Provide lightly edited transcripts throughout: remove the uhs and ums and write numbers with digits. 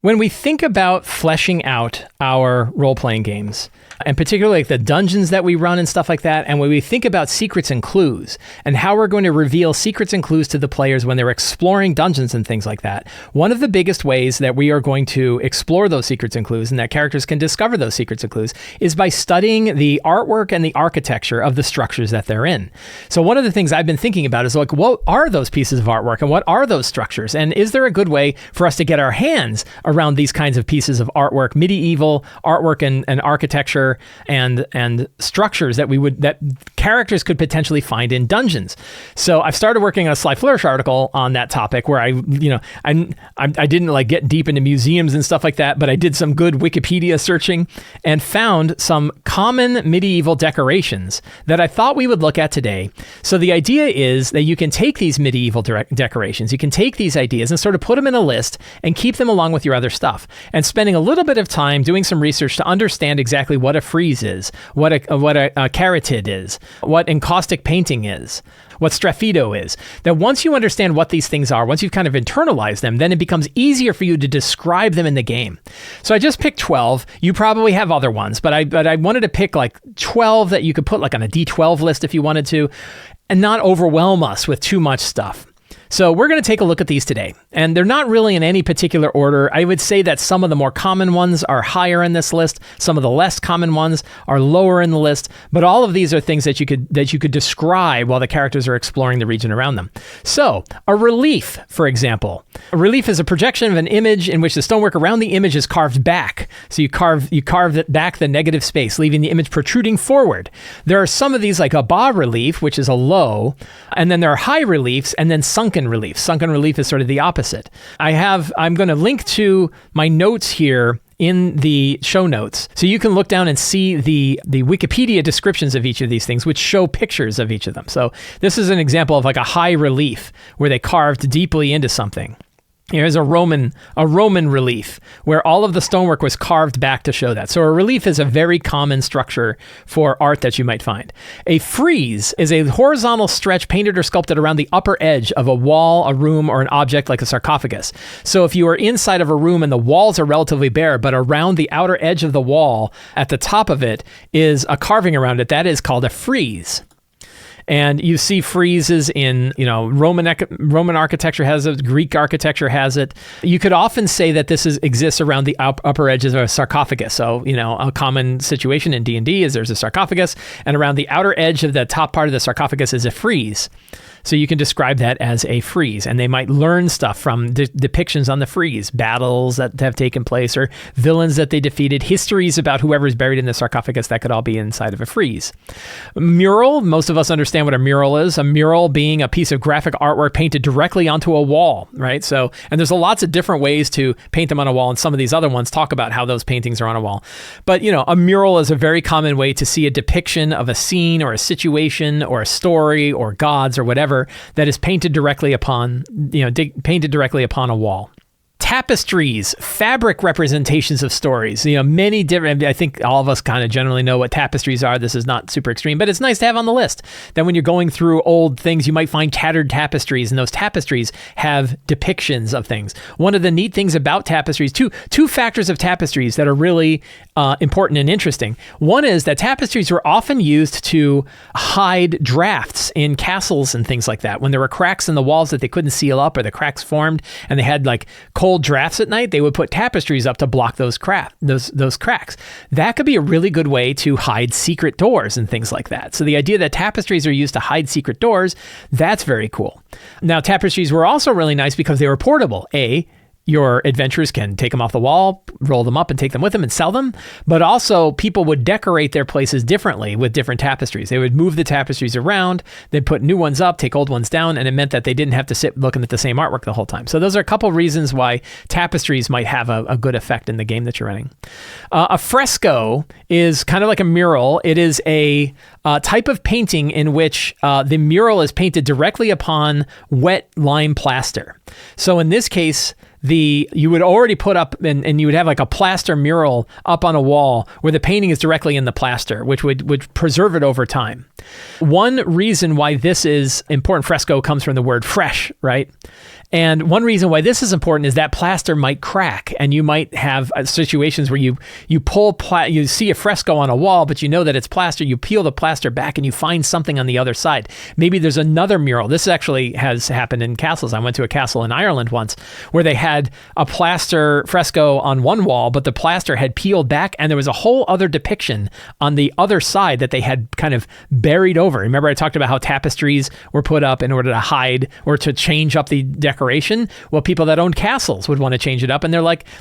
When we think about fleshing out our role-playing games, and particularly like the dungeons that we run and stuff like that, and when we think about secrets and clues, and how we're going to reveal secrets and clues to the players when they're exploring dungeons and things like that, one of the biggest ways that we are going to explore those secrets and clues, and that characters can discover those secrets and clues, is by studying the artwork and the architecture of the structures that they're in. So one of the things I've been thinking about is like, what are those pieces of artwork, and what are those structures? And is there a good way for us to get our hands around these kinds of pieces of artwork, medieval artwork and architecture and structures that characters could potentially find in dungeons? So I've started working on a Sly Flourish article on that topic, where I didn't like get deep into museums and stuff like that, but I did some good Wikipedia searching and found some common medieval decorations that I thought we would look at today. So the idea is that you can take these medieval decorations, you can take these ideas and sort of put them in a list and keep them along with your other stuff, and spending a little bit of time doing some research to understand exactly what a frieze is, what a carotid is, what encaustic painting is, what straffido is. That once you understand what these things are, once you've kind of internalized them, then it becomes easier for you to describe them in the game. So I just picked 12. You probably have other ones, but I wanted to pick like 12 that you could put like on a D12 list if you wanted to, and not overwhelm us with too much stuff. So we're going to take a look at these today, and they're not really in any particular order. I would say that some of the more common ones are higher in this list. Some of the less common ones are lower in the list, but all of these are things that you could describe while the characters are exploring the region around them. So a relief, for example. A relief is a projection of an image in which the stonework around the image is carved back. So you carve back the negative space, leaving the image protruding forward. There are some of these like a bas relief, which is a low, and then there are high reliefs, and then sunken relief. Sunken relief is sort of the opposite. I'm going to link to my notes here in the show notes, so you can look down and see the Wikipedia descriptions of each of these things, which show pictures of each of them. So this is an example of like a high relief where they carved deeply into something. Here's a Roman relief where all of the stonework was carved back to show that. So a relief is a very common structure for art that you might find. A frieze is a horizontal stretch painted or sculpted around the upper edge of a wall, a room, or an object like a sarcophagus. So if you are inside of a room and the walls are relatively bare, but around the outer edge of the wall at the top of it is a carving around it, that is called a frieze. And you see friezes in, Roman architecture has it, Greek architecture has it. You could often say that this exists around the upper edges of a sarcophagus. So, a common situation in D&D is there's a sarcophagus, and around the outer edge of the top part of the sarcophagus is a frieze. So you can describe that as a frieze, and they might learn stuff from depictions on the frieze, battles that have taken place, or villains that they defeated, histories about whoever's buried in the sarcophagus. That could all be inside of a frieze. Mural, most of us understand what a mural is. A mural being a piece of graphic artwork painted directly onto a wall, right? So, and there's lots of different ways to paint them on a wall, and some of these other ones talk about how those paintings are on a wall. But, a mural is a very common way to see a depiction of a scene or a situation or a story or gods or whatever that is painted directly upon a wall. Tapestries, fabric representations of stories. Many different, I think all of us kind of generally know what tapestries are. This is not super extreme, but it's nice to have on the list. Then when you're going through old things, you might find tattered tapestries, and those tapestries have depictions of things. One of the neat things about tapestries, two factors of tapestries that are really important and interesting. One is that tapestries were often used to hide drafts in castles and things like that. When there were cracks in the walls that they couldn't seal up, or the cracks formed and they had like cold drafts at night, they would put tapestries up to block those cracks. That could be a really good way to hide secret doors and things like that. So the idea that tapestries are used to hide secret doors, that's very cool. Now, tapestries were also really nice because they were portable. Your adventurers can take them off the wall, roll them up and take them with them and sell them. But also people would decorate their places differently with different tapestries. They would move the tapestries around, they'd put new ones up, take old ones down, and it meant that they didn't have to sit looking at the same artwork the whole time. So those are a couple reasons why tapestries might have a good effect in the game that you're running. A fresco is kind of like a mural. It is a type of painting in which the mural is painted directly upon wet lime plaster. So in this case, you would already put up and you would have like a plaster mural up on a wall where the painting is directly in the plaster, which would preserve it over time. One reason why this is important, fresco, comes from the word fresh, right? And one reason why this is important is that plaster might crack, and you might have situations where you you see a fresco on a wall, but you know that it's plaster. You peel the plaster back and you find something on the other side. Maybe there's another mural. This actually has happened in castles. I went to a castle in Ireland once where they had a plaster fresco on one wall, but the plaster had peeled back, and there was a whole other depiction on the other side that they had kind of buried over. Remember I talked about how tapestries were put up in order to hide or to change up the decoration? Well, people that owned castles would want to change it up, and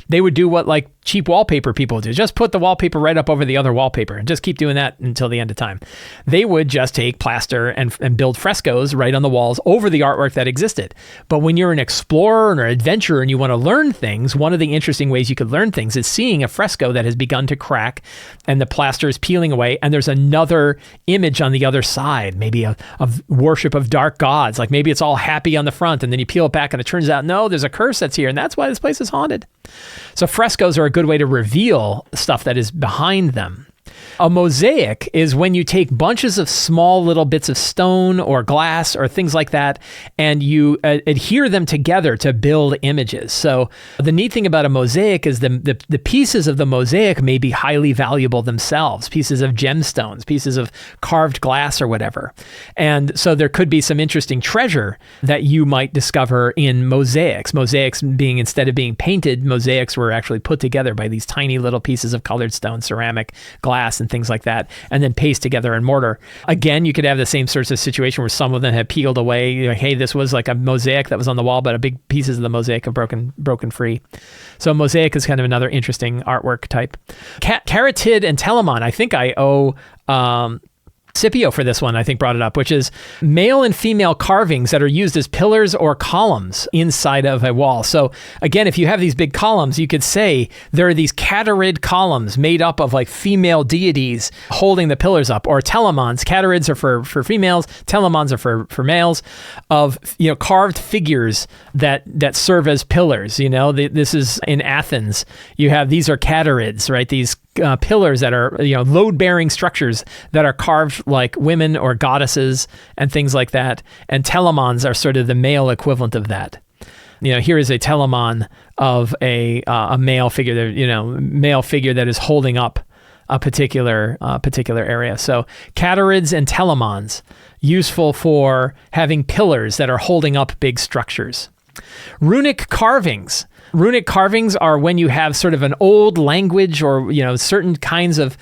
they would do what like cheap wallpaper people do. Just put the wallpaper right up over the other wallpaper and just keep doing that until the end of time. They would just take plaster and build frescoes right on the walls over the artwork that existed. But when you're an explorer or adventurer and you want to learn things, one of the interesting ways you could learn things is seeing a fresco that has begun to crack and the plaster is peeling away, and there's another image on the other side, maybe a worship of dark gods. Like maybe it's all happy on the front, and then you peel it back and it turns out, no, there's a curse that's here, and that's why this place is haunted. So frescoes are a good way to reveal stuff that is behind them. A mosaic is when you take bunches of small little bits of stone or glass or things like that, and you adhere them together to build images. So the neat thing about a mosaic is the pieces of the mosaic may be highly valuable themselves, pieces of gemstones, pieces of carved glass or whatever. And so there could be some interesting treasure that you might discover in mosaics. Mosaics being, instead of being painted, mosaics were actually put together by these tiny little pieces of colored stone, ceramic, glass, and things like that, and then paste together in mortar. Again, you could have the same sorts of situation where some of them have peeled away. Like, hey, this was like a mosaic that was on the wall, but a big pieces of the mosaic have broken free. So mosaic is kind of another interesting artwork type. Caratid and Telamon, I think I owe Scipio for this one, I think, brought it up, which is male and female carvings that are used as pillars or columns inside of a wall. So again, if you have these big columns, you could say there are these catarid columns made up of like female deities holding the pillars up, or telamons. Catarids are for females, telamons are for males, of carved figures that serve as pillars. This is in Athens. These are catarids, right? These pillars that are load-bearing structures that are carved like women or goddesses and things like that. And telamons are sort of the male equivalent of that. Here is a telamon of a male figure, male figure that is holding up a particular area. So catarids and telamons, useful for having pillars that are holding up big structures. Runic carvings. Runic carvings are when you have sort of an old language or, certain kinds of,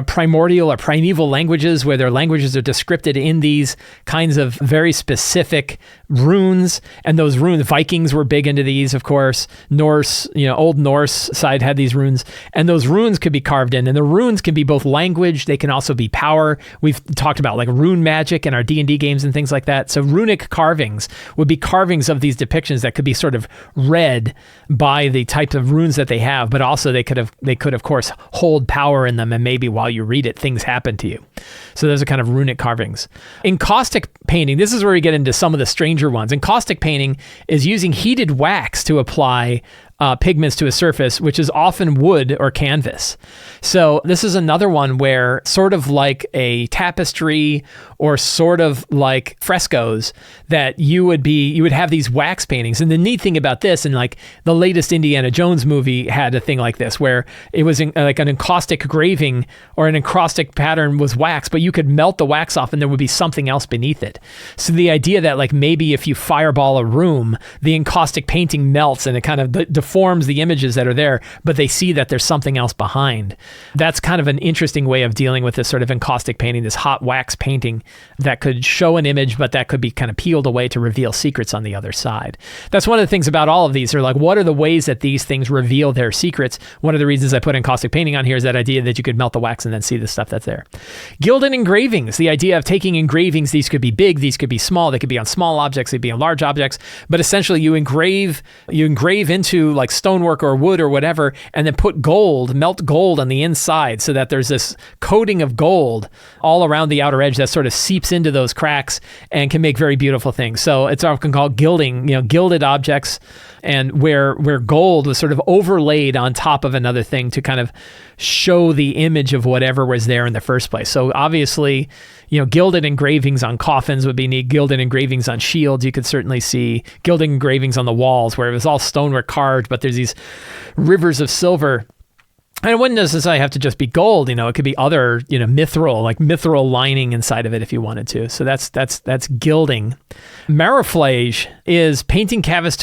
primordial or primeval languages where their languages are descripted in these kinds of very specific runes. And those runes, Vikings were big into these, of course. Norse, Old Norse side had these runes. And those runes could be carved in. And the runes can be both language. They can also be power. We've talked about like rune magic in our D&D games and things like that. So runic carvings would be carvings of these depictions that could be sort of read by the types of runes that they have, but also they could of course hold power in them, and maybe while you read it, things happen to you. So those are kind of runic carvings. Encaustic painting, this is where we get into some of the stranger ones. Encaustic painting is using heated wax to apply pigments to a surface, which is often wood or canvas. So this is another one where, sort of like a tapestry or sort of like frescoes, that you would have these wax paintings. And the neat thing about this, and like the latest Indiana Jones movie had a thing like this, where it was like an encaustic graving or an encaustic pattern was wax, but you could melt the wax off and there would be something else beneath it. So the idea that like maybe if you fireball a room, the encaustic painting melts and it kind of deforms the images that are there, but they see that there's something else behind. That's kind of an interesting way of dealing with this sort of encaustic painting, this hot wax painting that could show an image, but that could be kind of peeled away to reveal secrets on the other side. That's one of the things about all of these, are like, what are the ways that these things reveal their secrets? One of the reasons I put encaustic painting on here is that idea that you could melt the wax and then see the stuff that's there. Gilded engravings, the idea of taking engravings, these could be big, these could be small, they could be on small objects, they could be on large objects, but essentially you engrave into like stonework or wood or whatever, and then put melt gold on the inside so that there's this coating of gold all around the outer edge that sort of seeps into those cracks and can make very beautiful things. So it's often called gilding, gilded objects, and where gold was sort of overlaid on top of another thing to kind of show the image of whatever was there in the first place. So obviously, gilded engravings on coffins would be neat. Gilded engravings on shields, you could certainly see. Gilded engravings on the walls where it was all stonework carved, but there's these rivers of silver. And it wouldn't necessarily have to just be gold, it could be other, mithril, like mithril lining inside of it if you wanted to. So that's gilding. Mariflage is painting canvas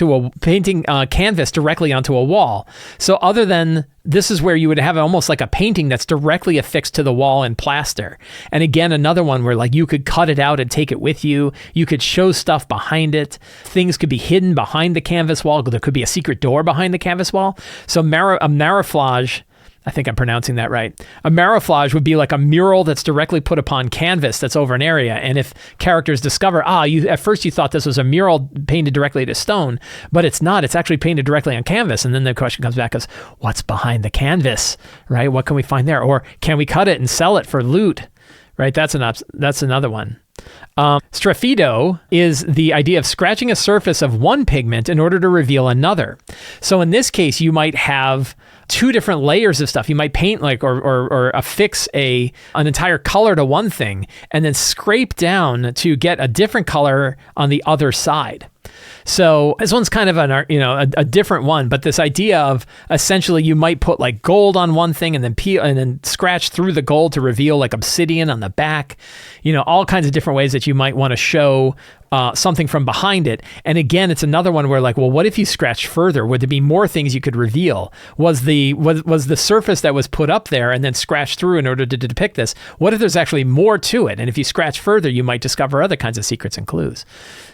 directly onto a wall. So other than this is where you would have almost like a painting that's directly affixed to the wall in plaster. And again, another one where like you could cut it out and take it with you. You could show stuff behind it. Things could be hidden behind the canvas wall. There could be a secret door behind the canvas wall. So a mariflage, I think I'm pronouncing that right. A mariflage would be like a mural that's directly put upon canvas that's over an area. And if characters discover, at first you thought this was a mural painted directly to stone, but it's not. It's actually painted directly on canvas. And then the question comes back as, what's behind the canvas, right? What can we find there? Or can we cut it and sell it for loot, right? That's another one. Strephido is the idea of scratching a surface of one pigment in order to reveal another. So in this case, you might have two different layers of stuff. You might paint or affix an entire color to one thing and then scrape down to get a different color on the other side. So this one's kind of a different one, but this idea of essentially you might put like gold on one thing and then scratch through the gold to reveal like obsidian on the back, all kinds of different ways that you might want to show something from behind it. And again, it's another one where like, well, what if you scratched further? Would there be more things you could reveal? Was the surface that was put up there and then scratched through in order to depict this? What if there's actually more to it? And if you scratch further, you might discover other kinds of secrets and clues.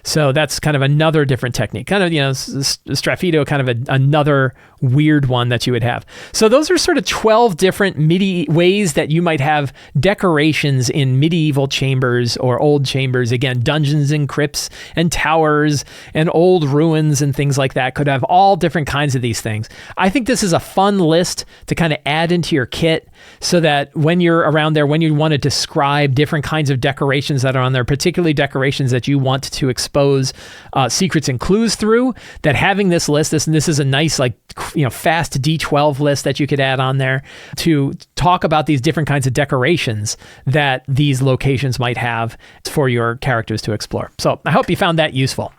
So that's kind of another different technique. Kind of, Strephido, kind of another weird one that you would have. So those are sort of 12 different ways that you might have decorations in medieval chambers or old chambers. Again, dungeons and crypts and towers and old ruins and things like that could have all different kinds of these things. I think this is a fun list to kind of add into your kit so that when you're around there, when you want to describe different kinds of decorations that are on there, particularly decorations that you want to expose secrets and clues through, that having this list, this is a nice fast D12 list that you could add on there to talk about these different kinds of decorations that these locations might have for your characters to explore. So I hope you found that useful.